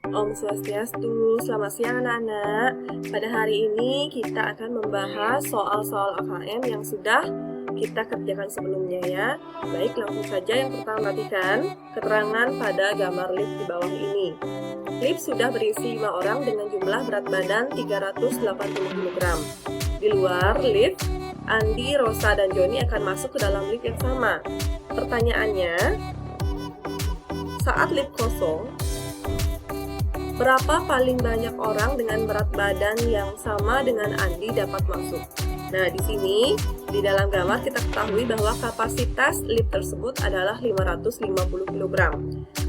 Om Swastiastu, selamat siang anak-anak. Pada hari ini kita akan membahas soal-soal AKM yang sudah kita kerjakan sebelumnya ya. Baik, langsung saja yang pertama perhatikan keterangan pada gambar lift di bawah ini. Lift sudah berisi 5 orang dengan jumlah berat badan 380 kg. Di luar lift, Andi, Rosa, dan Joni akan masuk ke dalam lift yang sama. Pertanyaannya, saat lift kosong, berapa paling banyak orang dengan berat badan yang sama dengan Andi dapat masuk? Nah, di sini, di dalam gambar kita ketahui bahwa kapasitas lift tersebut adalah 550 kg.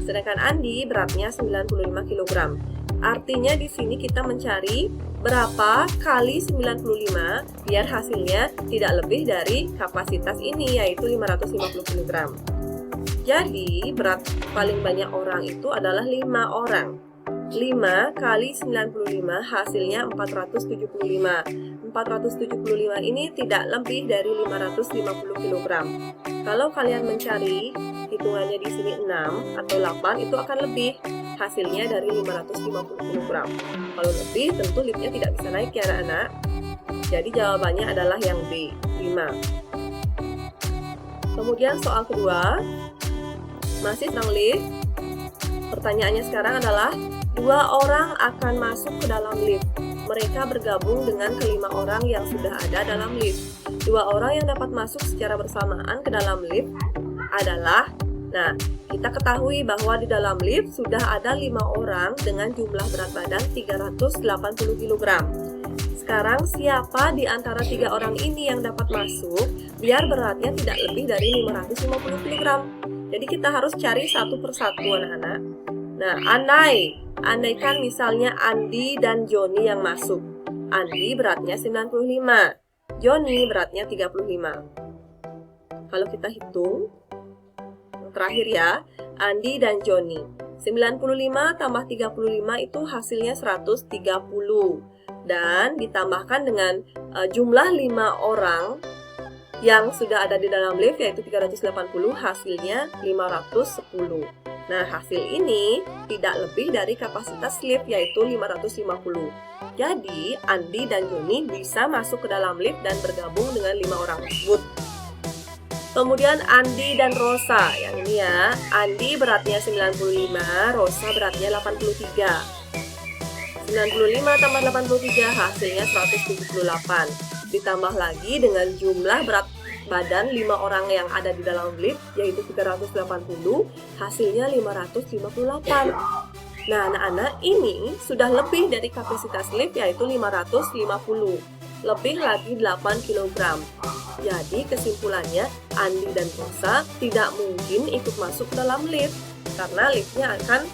Sedangkan Andi beratnya 95 kg. Artinya di sini kita mencari berapa kali 95 biar hasilnya tidak lebih dari kapasitas ini, yaitu 550 kg. Jadi, berat paling banyak orang itu adalah 5 orang. 5 kali 95 hasilnya 475. 475 ini tidak lebih dari 550 kg. Kalau kalian mencari hitungannya di sini 6 atau 8 itu akan lebih hasilnya dari 550 kg. Kalau lebih tentu liftnya tidak bisa naik ya anak-anak. Jadi jawabannya adalah yang B, 5. Kemudian soal kedua, masih tentang lift. Pertanyaannya sekarang adalah 2 orang akan masuk ke dalam lift. Mereka bergabung dengan kelima orang yang sudah ada dalam lift. 2 orang yang dapat masuk secara bersamaan ke dalam lift adalah, nah, kita ketahui bahwa di dalam lift sudah ada 5 orang dengan jumlah berat badan 380 kg. Sekarang siapa di antara 3 orang ini yang dapat masuk biar beratnya tidak lebih dari 550 kg? Jadi kita harus cari satu persatu anak-anak. Nah, andaikan misalnya Andi dan Joni yang masuk. Andi beratnya 95, Joni beratnya 35. Kalau kita hitung, yang terakhir ya, Andi dan Joni. 95 tambah 35 itu hasilnya 130. Dan ditambahkan dengan jumlah 5 orang yang sudah ada di dalam lift, yaitu 380, hasilnya 510. Nah, hasil ini tidak lebih dari kapasitas lift, yaitu 550. Jadi, Andi dan Joni bisa masuk ke dalam lift dan bergabung dengan 5 orang tersebut. Kemudian Andi dan Rosa, yang ini ya. Andi beratnya 95, Rosa beratnya 83. 95 tambah 83 hasilnya 178. Ditambah lagi dengan jumlah berat badan 5 orang yang ada di dalam lift, yaitu 380, hasilnya 558. Nah, anak-anak, ini sudah lebih dari kapasitas lift, yaitu 550. Lebih lagi 8 kg. Jadi kesimpulannya, Andi dan Rosa tidak mungkin ikut masuk ke dalam lift, karena liftnya akan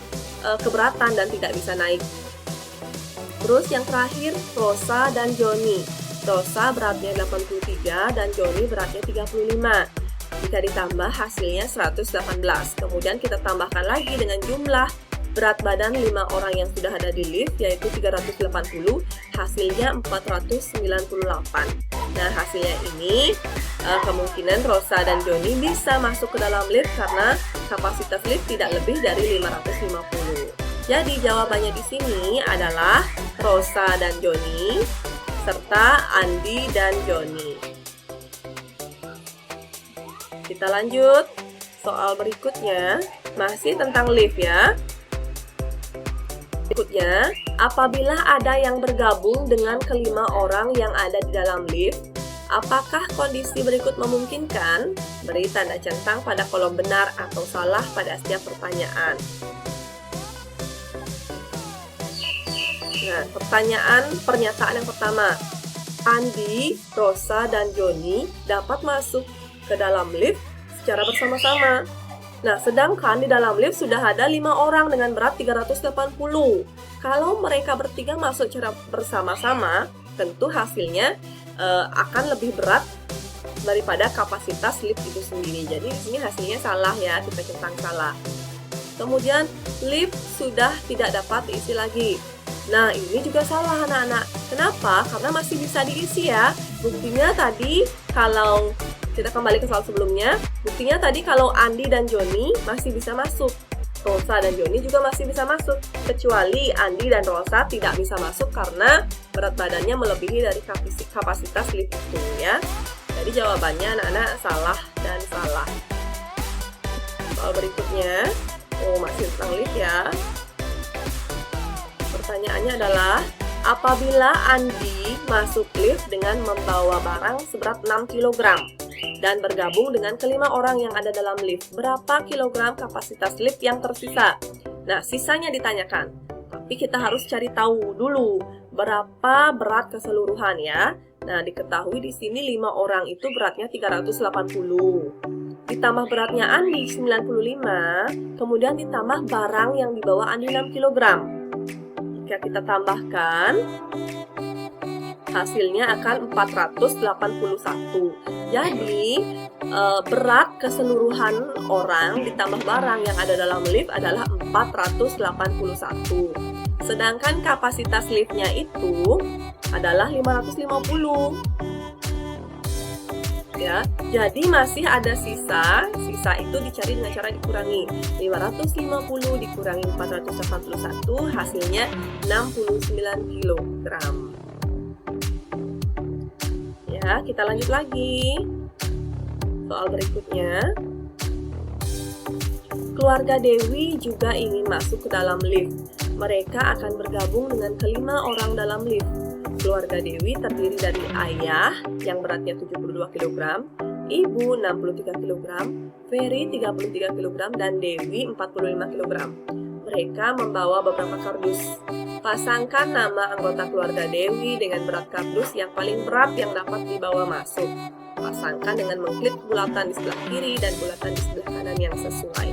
keberatan dan tidak bisa naik. Terus yang terakhir, Rosa dan Joni. Rosa beratnya 83 dan Joni beratnya 35. Jika ditambah hasilnya 118. Kemudian kita tambahkan lagi dengan jumlah berat badan 5 orang yang sudah ada di lift, yaitu 380, hasilnya 498. Nah, hasilnya ini kemungkinan Rosa dan Joni bisa masuk ke dalam lift karena kapasitas lift tidak lebih dari 550. Jadi jawabannya di sini adalah Rosa dan Joni serta Andi dan Joni. Kita lanjut soal berikutnya, masih tentang lift ya. Berikutnya, apabila ada yang bergabung dengan kelima orang yang ada di dalam lift, apakah kondisi berikut memungkinkan? Beri tanda centang pada kolom benar atau salah pada setiap pertanyaan. Nah, pernyataan yang pertama, Andi, Rosa, dan Joni dapat masuk ke dalam lift secara bersama-sama. Nah, sedangkan di dalam lift sudah ada 5 orang dengan berat 380. Kalau mereka bertiga masuk secara bersama-sama, tentu hasilnya akan lebih berat daripada kapasitas lift itu sendiri. Jadi di sini hasilnya salah ya, kita centang salah. Kemudian lift sudah tidak dapat diisi lagi. Nah, ini juga salah anak-anak. Kenapa? Karena masih bisa diisi ya. Buktinya tadi kalau kita kembali ke soal sebelumnya, buktinya tadi kalau Andi dan Joni masih bisa masuk. Rosa dan Joni juga masih bisa masuk, kecuali Andi dan Rosa tidak bisa masuk karena berat badannya melebihi dari kapasitas lift itu ya. Jadi jawabannya anak-anak salah dan salah. Soal berikutnya, masih tentang lift ya. Pertanyaannya adalah, apabila Andi masuk lift dengan membawa barang seberat 6 kg dan bergabung dengan kelima orang yang ada dalam lift, berapa kilogram kapasitas lift yang tersisa? Nah, sisanya ditanyakan. Tapi kita harus cari tahu dulu berapa berat keseluruhan ya. Nah, diketahui di sini 5 orang itu beratnya 380. Ditambah beratnya Andi 95, kemudian ditambah barang yang dibawa Andi 6 kg. Jika kita tambahkan, hasilnya akan 481. Jadi, berat keseluruhan orang ditambah barang yang ada dalam lift adalah 481. Sedangkan kapasitas liftnya itu adalah 550. Ya, jadi masih ada sisa itu dicari dengan cara dikurangi. 550 dikurangi 481 hasilnya 69 kg. Ya, kita lanjut lagi. Soal berikutnya. Keluarga Dewi juga ingin masuk ke dalam lift. Mereka akan bergabung dengan kelima orang dalam lift. Keluarga Dewi terdiri dari ayah yang beratnya 72 kg, ibu 63 kg, Ferry 33 kg, dan Dewi 45 kg. Mereka membawa beberapa kardus. Pasangkan nama anggota keluarga Dewi dengan berat kardus yang paling berat yang dapat dibawa masuk. Pasangkan dengan mengklik bulatan di sebelah kiri dan bulatan di sebelah kanan yang sesuai.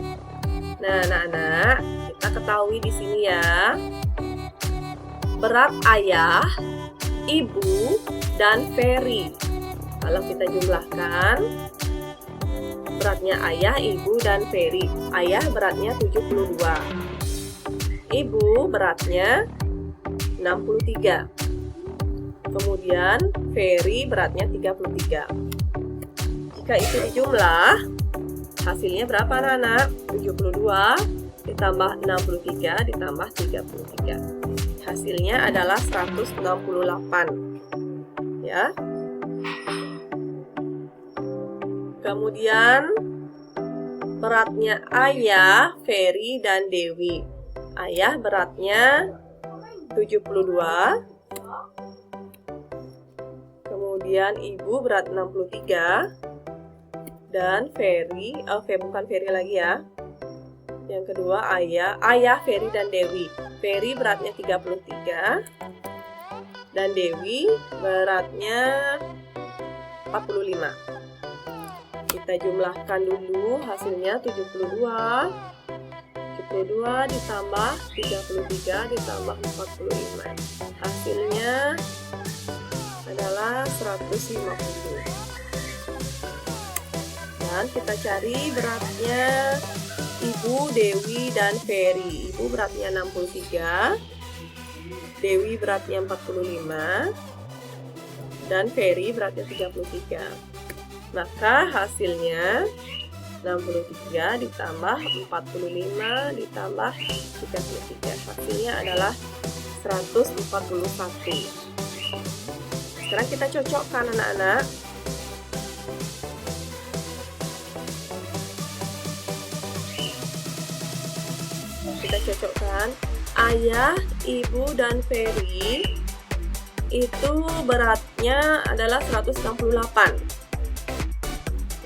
Nah, anak-anak, kita ketahui di sini ya. Berat ayah, ibu, dan Ferry. Kalau kita jumlahkan, beratnya ayah, ibu, dan Ferry. Ayah beratnya 72. Ibu beratnya 63. Kemudian Ferry beratnya 33. Jika itu dijumlah, hasilnya berapa anak-anak? 72 ditambah 63 ditambah 33. Hasilnya adalah 168. Ya. Kemudian beratnya ayah, Ferry, dan Dewi. Ayah beratnya 72. Kemudian ibu berat 63. Dan Ferry, bukan Ferry lagi ya. Yang kedua ayah, Ferry, dan Dewi. Ferry beratnya 33. Dan Dewi beratnya 45. Kita jumlahkan dulu hasilnya 72. 72 ditambah 33 ditambah 45. Hasilnya adalah 150. Dan kita cari beratnya ibu, Dewi, dan Ferry. Ibu beratnya 63. Dewi beratnya 45. Dan Ferry beratnya 33. Maka hasilnya 63 ditambah 45 ditambah 33. Hasilnya adalah 141. Sekarang kita cocokkan anak-anak. Kita cocokkan. Ayah, ibu, dan Ferry itu beratnya adalah 168.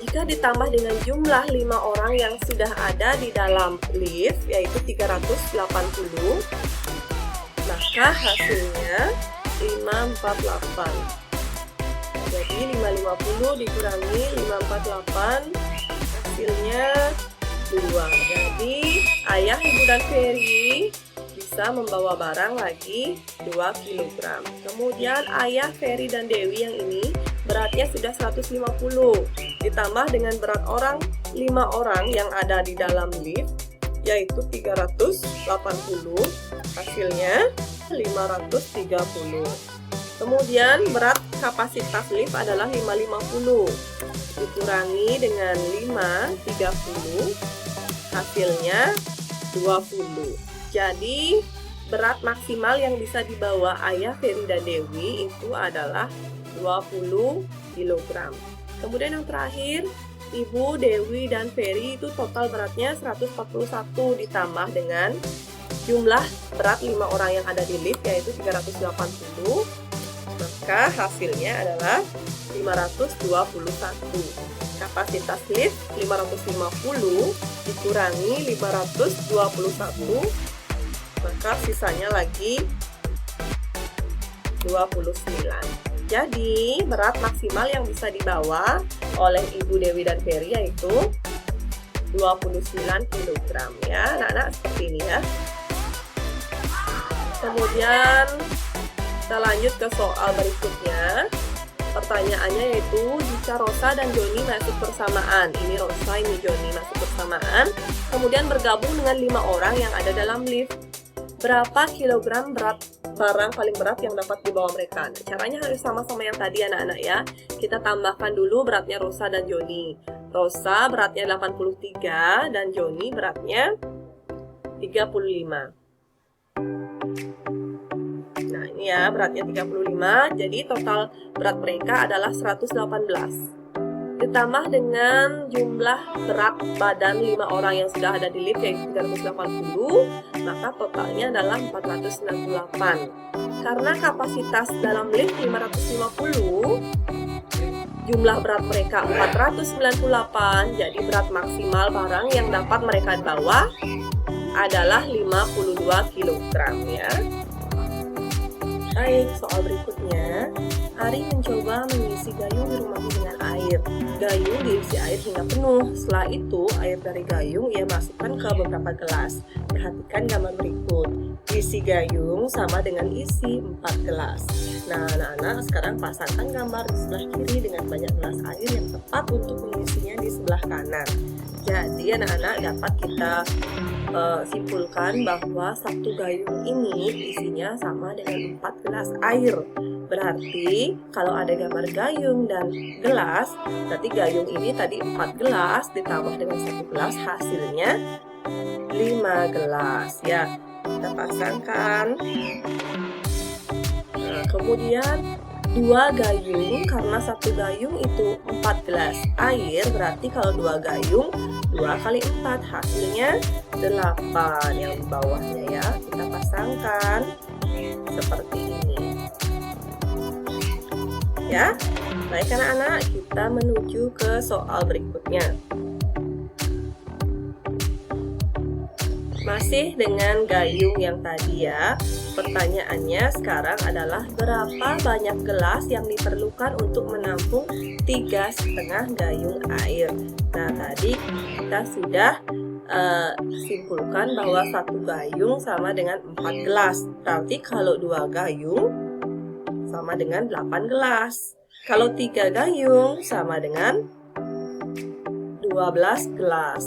Jika ditambah dengan jumlah 5 orang yang sudah ada di dalam lift, yaitu 380, maka hasilnya 548. Jadi 550 dikurangi 548, hasilnya 2. Jadi ayah, ibu, dan Ferry bisa membawa barang lagi 2 kg. Kemudian ayah, Ferry, dan Dewi yang ini beratnya sudah 150. Ditambah dengan berat 5 orang yang ada di dalam lift, yaitu 380, hasilnya 530. Kemudian berat kapasitas lift adalah 550. Dikurangi dengan 5, 30, hasilnya 20. Jadi berat maksimal yang bisa dibawa ayah Ferry dan Dewi itu adalah 20 kg. Kemudian yang terakhir, Ibu Dewi dan Ferry itu total beratnya 141 ditambah dengan jumlah berat 5 orang yang ada di lift yaitu 380. Maka hasilnya adalah 521. Kapasitas lift 550 dikurangi 521, maka sisanya lagi 29. Jadi berat maksimal yang bisa dibawa oleh Ibu Dewi dan Ferry yaitu 29 kg ya anak-anak, seperti ini ya. Kemudian kita lanjut ke soal berikutnya. Pertanyaannya yaitu jika Rosa dan Joni masuk bersamaan, ini Rosa, ini Joni masuk bersamaan, kemudian bergabung dengan 5 orang yang ada dalam lift, berapa kilogram berat barang paling berat yang dapat dibawa mereka? Nah, caranya harus sama-sama yang tadi anak-anak ya. Kita tambahkan dulu beratnya Rosa dan Joni. Rosa beratnya 83 dan Joni beratnya 35. Nah ini ya beratnya 35, jadi total berat mereka adalah 118. Ditambah dengan jumlah berat badan 5 orang yang sudah ada di lift yaitu 380, maka totalnya adalah 498. Karena kapasitas dalam lift 550, jumlah berat mereka 498, jadi berat maksimal barang yang dapat mereka bawa adalah 52 kg ya. Baik, soal berikutnya, Ari mencoba mengisi gayung di rumahnya dengan air. Gayung diisi air hingga penuh. Setelah itu, air dari gayung ia masukkan ke beberapa gelas. Perhatikan gambar berikut. Isi gayung sama dengan isi 4 gelas. Nah, anak-anak sekarang pasangkan gambar di sebelah kiri dengan banyak gelas air yang tepat untuk mengisinya di sebelah kanan. Jadi, anak-anak dapat kita simpulkan bahwa satu gayung ini isinya sama dengan 4 gelas air. Berarti kalau ada gambar gayung dan gelas, berarti gayung ini tadi 4 gelas ditambah dengan 1 gelas hasilnya 5 gelas ya. Kita pasangkan. Nah, kemudian 2 gayung, karena satu gayung itu 4 gelas air, berarti kalau 2 gayung 2 kali 4 hasilnya 8 yang di bawahnya ya. Kita pasangkan seperti ini ya. Baik anak-anak, kita menuju ke soal berikutnya. Masih dengan gayung yang tadi ya. Pertanyaannya sekarang adalah berapa banyak gelas yang diperlukan untuk menampung 3,5 gayung air. Nah tadi kita sudah simpulkan bahwa satu gayung sama dengan 4 gelas. Berarti kalau 2 gayung sama dengan 8 gelas. Kalau 3 gayung sama dengan 12 gelas.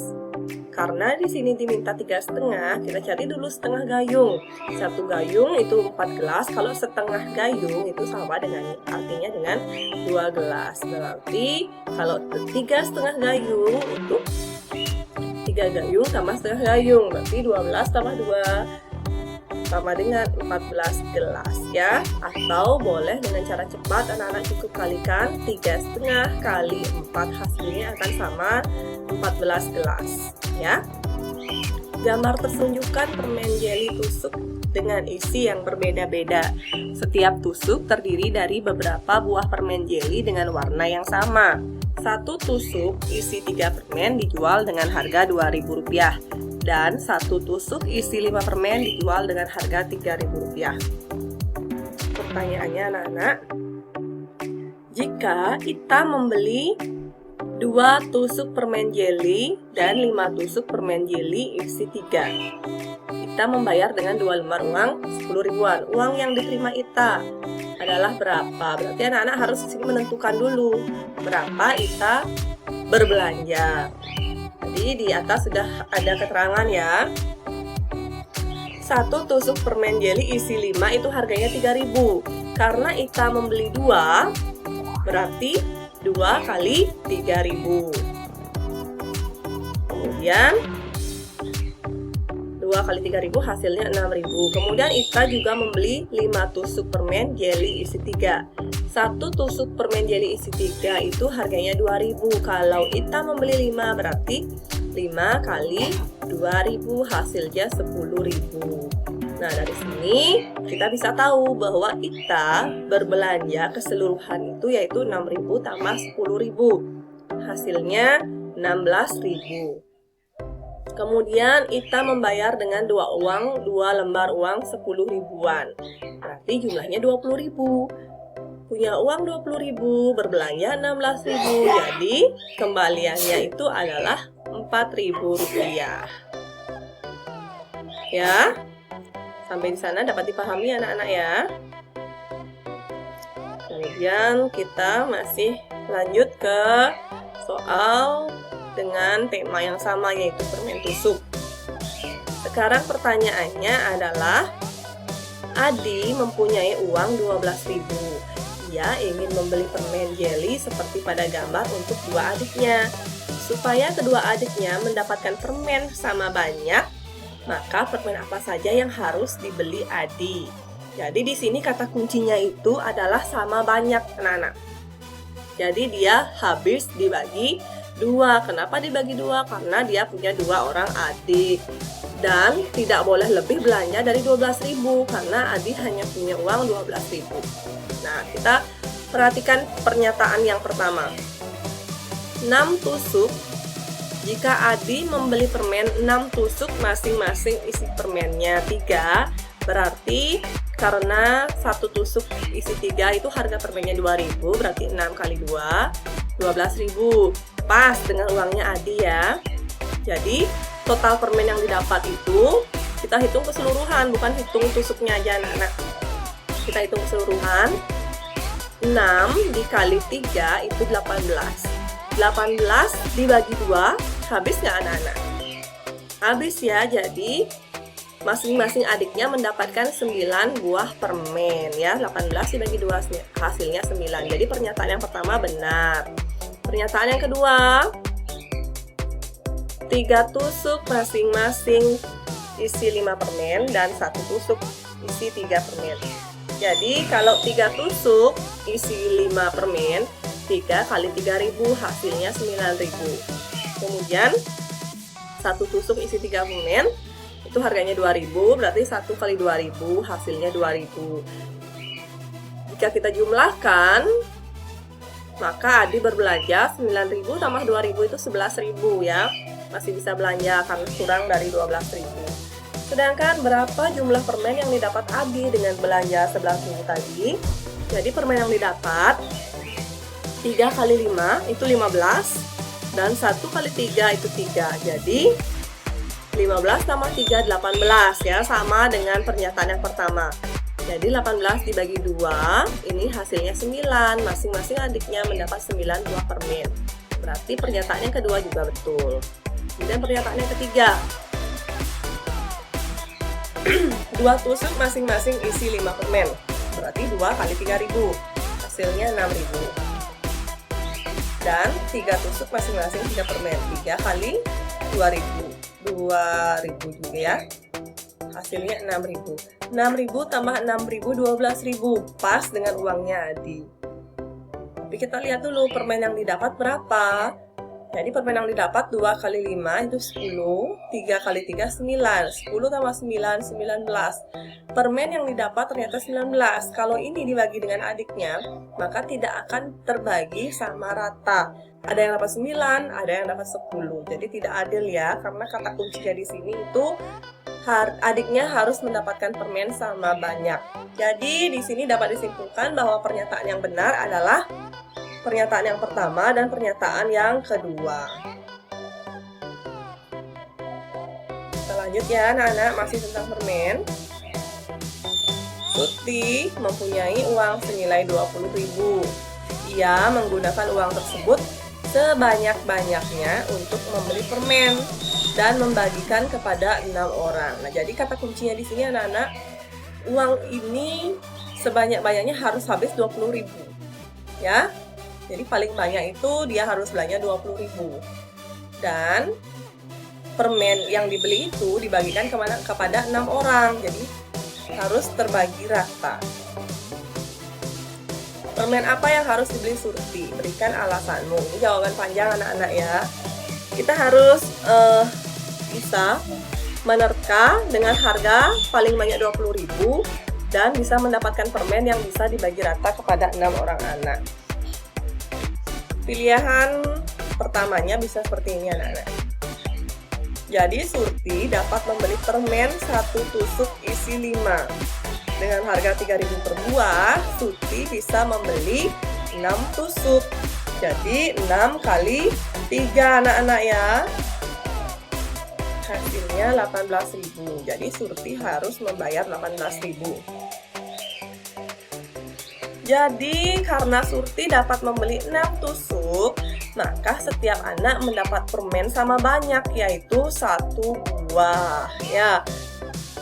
Karena di sini diminta 3,5, kita cari dulu setengah gayung. Satu gayung itu 4 gelas, kalau setengah gayung itu sama dengan, artinya dengan 2 gelas. Berarti kalau 3,5 gayung itu 3 gayung tambah setengah gayung, berarti 12 tambah 2 sama dengan 14 gelas ya. Atau boleh dengan cara cepat anak-anak cukup kalikan 3,5 kali 4, hasilnya akan sama 14 gelas ya. Gambar tersunjukkan permen jeli tusuk dengan isi yang berbeda-beda. Setiap tusuk terdiri dari beberapa buah permen jeli dengan warna yang sama. Satu tusuk isi 3 permen dijual dengan harga Rp2.000 dan satu tusuk isi 5 permen dijual dengan harga Rp3.000. Pertanyaannya anak-anak, jika kita membeli 2 tusuk permen jeli dan 5 tusuk permen jeli isi 3, kita membayar dengan 2 lembar uang 10 ribuan. Uang yang diterima Ita adalah berapa? Berarti anak-anak harus menentukan dulu berapa Ita berbelanja. Jadi di atas sudah ada keterangan ya. Satu tusuk permen jeli isi 5 itu harganya 3.000. Karena Ita membeli 2, berarti 2 kali 3.000. Kemudian 2 2 kali 3.000 hasilnya 6.000. Kemudian Ita juga membeli 5 tusuk permen jeli isi 3. 1 tusuk permen jeli isi 3 itu harganya 2.000. Kalau Ita membeli 5 berarti 5 kali 2.000 hasilnya 10.000. Nah, dari sini kita bisa tahu bahwa Ita berbelanja keseluruhan itu yaitu 6.000 tambah 10.000. Hasilnya 16.000. Kemudian Ita membayar dengan 2 lembar uang 10 ribuan. Berarti jumlahnya 20.000. Punya uang 20.000, berbelanja 16.000. Jadi kembaliannya itu adalah 4.000 rupiah. Ya, sampai di sana dapat dipahami anak-anak ya. Kemudian kita masih lanjut ke soal dengan tema yang sama yaitu permen tusuk. Sekarang pertanyaannya adalah Adi mempunyai uang 12.000. Ia ingin membeli permen jeli seperti pada gambar untuk 2 adiknya. Supaya kedua adiknya mendapatkan permen sama banyak, maka permen apa saja yang harus dibeli Adi? Jadi di sini kata kuncinya itu adalah sama banyak, anak-anak. Jadi dia habis dibagi 2. Kenapa dibagi 2? Karena dia punya 2 orang adik. Dan tidak boleh lebih belanja dari 12.000 karena Adi hanya punya uang 12.000. Nah, kita perhatikan pernyataan yang pertama. 6 tusuk. Jika Adi membeli permen 6 tusuk, masing-masing isi permennya 3, berarti karena 1 tusuk isi 3 itu harga permennya 2.000, berarti 6 kali 2, 12.000. Pas dengan uangnya Adi ya. Jadi total permen yang didapat itu kita hitung keseluruhan, bukan hitung tusuknya aja anak-anak. Kita hitung keseluruhan. 6 dikali 3 itu 18. 18 dibagi 2, habis nggak anak-anak? Habis ya, jadi masing-masing adiknya mendapatkan 9 buah permen ya. 18 dibagi 2 hasilnya 9. Jadi pernyataan yang pertama benar. Pernyataan yang kedua, 3 tusuk masing-masing isi 5 permen dan 1 tusuk isi 3 permen. Jadi kalau 3 tusuk isi 5 permen, 3 kali 3.000 hasilnya 9.000. Kemudian 1 tusuk isi 3 permen itu harganya 2.000, berarti 1 kali 2.000 hasilnya 2.000. Jika kita jumlahkan, maka Adi berbelanja 9.000 tambah 2.000 itu 11.000 ya. Masih bisa belanja karena kurang dari 12.000. Sedangkan berapa jumlah permen yang didapat Adi dengan belanja 11.000 tadi? Jadi permen yang didapat 3 kali 5 itu 15 dan 1 kali 3 itu 3. Jadi 15 tambah 3 18 ya, sama dengan pernyataan yang pertama. Jadi 18 dibagi 2, ini hasilnya 9. Masing-masing adiknya mendapat 9 buah permen. Berarti pernyataan yang kedua juga betul. Kemudian pernyataan yang ketiga. 2 tusuk masing-masing isi 5 permen. Berarti 2 kali 3.000. Hasilnya 6.000. Dan 3 tusuk masing-masing 3 permen. 3 kali 2.000. 2.000 juga ya. Hasilnya 6.000. 6.000 tambah 6.000 12.000. Pas dengan uangnya Adi. Tapi kita lihat dulu permen yang didapat berapa. Jadi permen yang didapat 2 kali 5 itu 10, 3 kali 3 9, 10 tambah 9, 19. Permen yang didapat ternyata 19. Kalau ini dibagi dengan adiknya, maka tidak akan terbagi sama rata. Ada yang dapat 9, ada yang dapat 10. Jadi tidak adil ya, karena kata kuncinya di sini itu adiknya harus mendapatkan permen sama banyak. Jadi di sini dapat disimpulkan bahwa pernyataan yang benar adalah pernyataan yang pertama dan pernyataan yang kedua. Kita lanjut ya anak-anak, masih tentang permen. Tuti mempunyai uang senilai 20.000. Ia menggunakan uang tersebut sebanyak-banyaknya untuk membeli permen dan membagikan kepada 6 orang. Nah, jadi kata kuncinya di sini anak-anak, uang ini sebanyak-banyaknya harus habis 20.000. Ya. Jadi paling banyak itu dia harus belanja 20.000. Dan permen yang dibeli itu dibagikan kepada 6 orang, jadi harus terbagi rata. Permen apa yang harus dibeli Surti? Berikan alasanmu. Ini jawaban panjang anak-anak ya. Kita harus bisa menerka dengan harga paling banyak 20.000 dan bisa mendapatkan permen yang bisa dibagi rata kepada 6 orang anak. Pilihan pertamanya bisa seperti ini anak-anak. Jadi Surti dapat membeli permen 1 tusuk isi 5. Dengan harga 3.000 per buah, Surti bisa membeli 6 tusuk. Jadi 6 kali 3 anak-anak ya. Hasilnya 18.000. Jadi Surti harus membayar 18.000. Jadi karena Surti dapat membeli 6 tusuk, maka setiap anak mendapat permen sama banyak, yaitu 1 buah ya.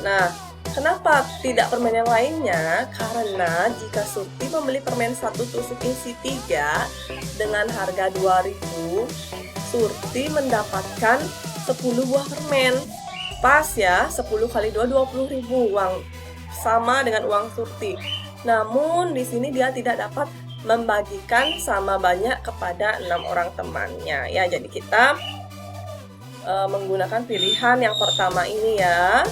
Nah, kenapa tidak permen yang lainnya? Karena jika Surti membeli permen 1 tusuk isi 3 dengan harga 2.000, Surti mendapatkan 10 buah permen. Pas ya, 10 kali 2 20.000, uang sama dengan uang Surti. Namun di sini dia tidak dapat membagikan sama banyak kepada 6 orang temannya ya. Jadi kita menggunakan pilihan yang pertama ini ya,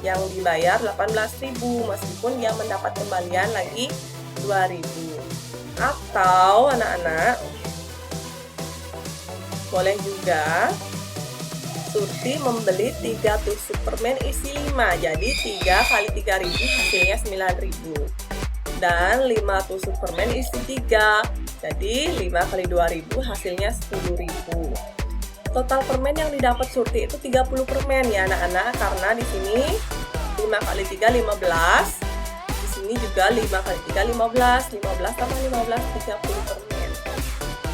yang dibayar 18.000 meskipun dia mendapat kembalian lagi 2.000. Atau anak-anak boleh juga Surti membeli 3 tusuk permen isi 5. Jadi 3 kali 3.000 hasilnya 9.000. Dan 5 tusuk permen isi 3. Jadi 5 kali 2.000 hasilnya 10.000. Total permen yang didapat Surti itu 30 permen ya anak-anak, karena di sini 5 kali 3 15. Di sini juga 5 kali 3 15. 15 tambah 15 30 permen.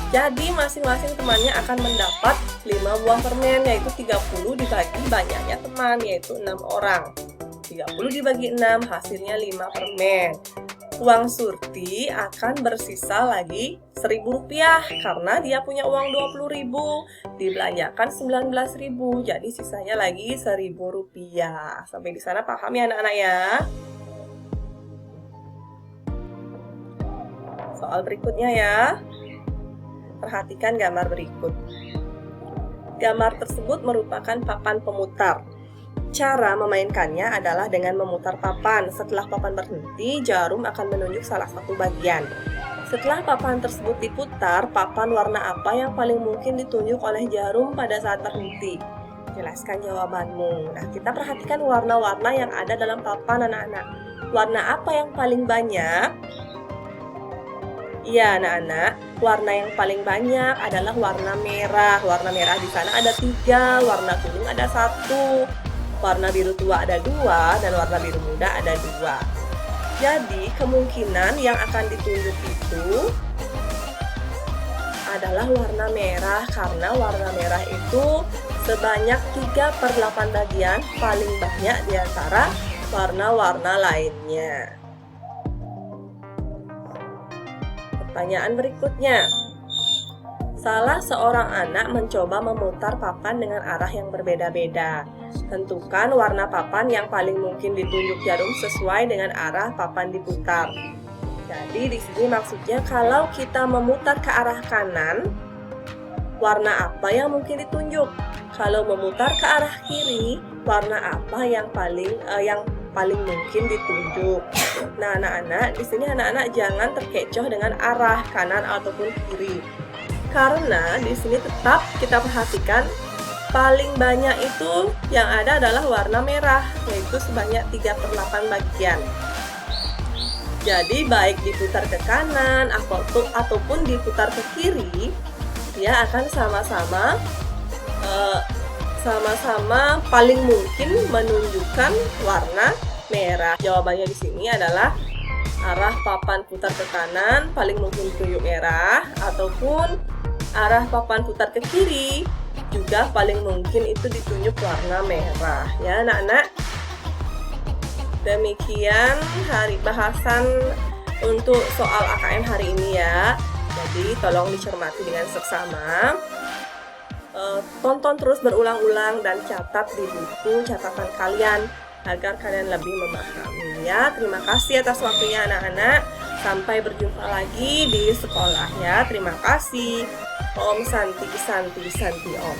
Jadi masing-masing temannya akan mendapat 5 buah permen, yaitu 30 dibagi banyaknya teman, yaitu 6 orang. 30 dibagi 6 hasilnya 5 permen. Uang Surti akan bersisa lagi Rp1.000 karena dia punya uang 20.000, dibelanjakan 19.000, jadi sisanya lagi Rp1.000. Sampai di sana paham ya anak-anak ya? Soal berikutnya ya. Perhatikan gambar berikut. Gambar tersebut merupakan papan pemutar. Cara memainkannya adalah dengan memutar papan. Setelah papan berhenti, jarum akan menunjuk salah satu bagian. Setelah papan tersebut diputar, papan warna apa yang paling mungkin ditunjuk oleh jarum pada saat berhenti? Jelaskan jawabanmu. Nah, kita perhatikan warna-warna yang ada dalam papan anak-anak. Warna apa yang paling banyak? Iya anak-anak, warna yang paling banyak adalah warna merah. Warna merah di sana ada 3, warna kuning ada 1. Warna biru tua ada 2 dan warna biru muda ada 2. Jadi kemungkinan yang akan ditunjuk itu adalah warna merah, karena warna merah itu sebanyak 3/8 bagian paling banyak di antara warna-warna lainnya. Pertanyaan berikutnya. Salah seorang anak mencoba memutar papan dengan arah yang berbeda-beda. Tentukan warna papan yang paling mungkin ditunjuk jarum sesuai dengan arah papan diputar. Jadi di sini maksudnya kalau kita memutar ke arah kanan, warna apa yang mungkin ditunjuk? Kalau memutar ke arah kiri, warna apa yang paling mungkin ditunjuk? Nah, anak-anak, di sini anak-anak jangan terkecoh dengan arah kanan ataupun kiri. Karena di sini tetap kita perhatikan paling banyak itu yang ada adalah warna merah, yaitu sebanyak 3/8 bagian. Jadi baik diputar ke kanan ataupun diputar ke kiri, dia akan sama-sama paling mungkin menunjukkan warna merah. Jawabannya di sini adalah arah papan putar ke kanan paling mungkin ditunjuk merah, ataupun arah papan putar ke kiri juga paling mungkin itu ditunjuk warna merah ya anak-anak. Demikian bahasan untuk soal AKN hari ini ya. Jadi tolong dicermati dengan seksama. tonton terus berulang-ulang dan catat di buku catatan kalian agar kalian lebih memahami ya. Terima kasih atas waktunya anak-anak. Sampai berjumpa lagi di sekolah ya. Terima kasih. Om Santi Santi Santi Om.